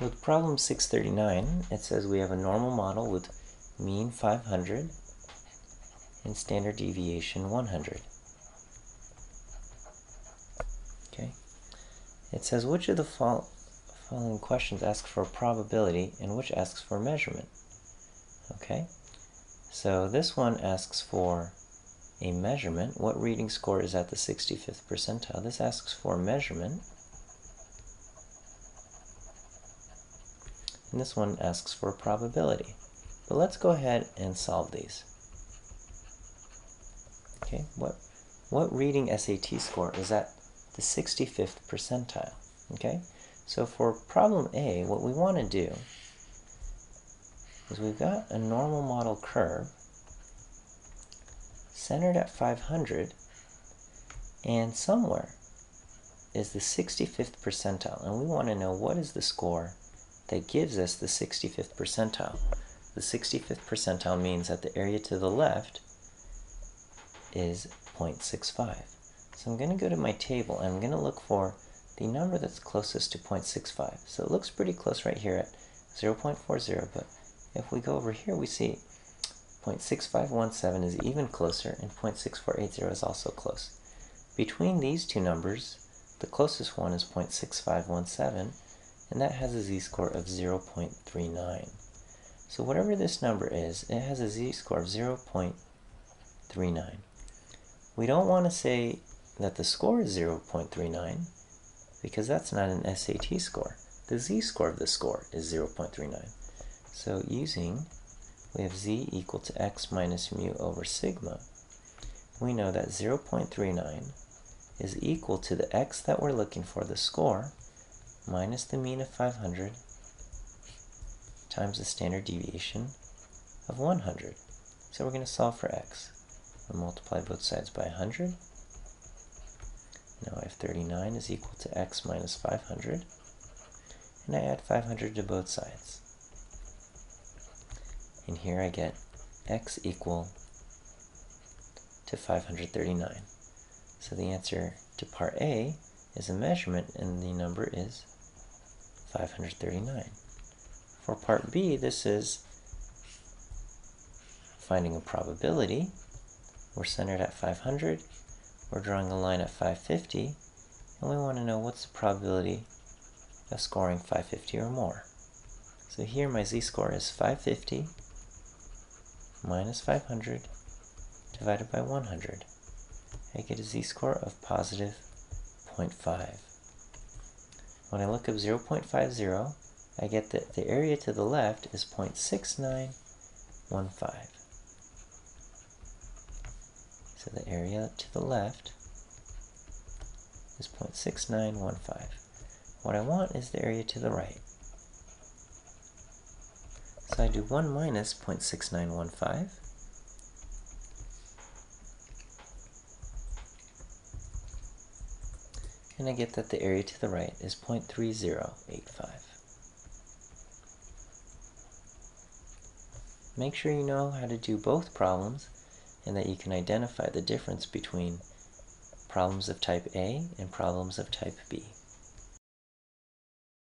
With problem 639, it says we have a normal model with mean 500 and standard deviation 100. Okay. It says which of the following questions asks for a probability and which asks for a measurement. Okay. So this one asks for a measurement. What reading score is at the 65th percentile? This asks for a measurement. And this one asks for a probability. But let's go ahead and solve these. Okay, what reading SAT score is at the 65th percentile? Okay, so for problem A, what we want to do is we've got a normal model curve centered at 500, and somewhere is the 65th percentile, and we want to know what is the score that gives us the 65th percentile. The 65th percentile means that the area to the left is 0.65. So I'm going to go to my table and I'm going to look for the number that's closest to 0.65. So it looks pretty close right here at 0.40, but if we go over here we see 0.6517 is even closer and 0.6480 is also close. Between these two numbers, the closest one is 0.6517, and that has a z-score of 0.39. So whatever this number is, it has a z-score of 0.39. We don't want to say that the score is 0.39 because that's not an SAT score. The z-score of the score is 0.39. So we have z equal to x minus mu over sigma. We know that 0.39 is equal to the x that we're looking for, the score, minus the mean of 500 times the standard deviation of 100. So we're going to solve for x. We'll multiply both sides by 100. Now I have 39 is equal to x minus 500. And I add 500 to both sides. And here I get x equal to 539. So the answer to part A is a measurement, and the number is 539. For part B, this is finding a probability. We're centered at 500. We're drawing a line at 550, and we want to know what's the probability of scoring 550 or more. So here my z-score is 550 minus 500 divided by 100. I get a z-score of positive 0.5. When I look up 0.50, I get that the area to the left is 0.6915. So the area to the left is 0.6915. What I want is the area to the right. So I do 1 minus 0.6915. And I get that the area to the right is 0.3085. Make sure you know how to do both problems and that you can identify the difference between problems of type A and problems of type B.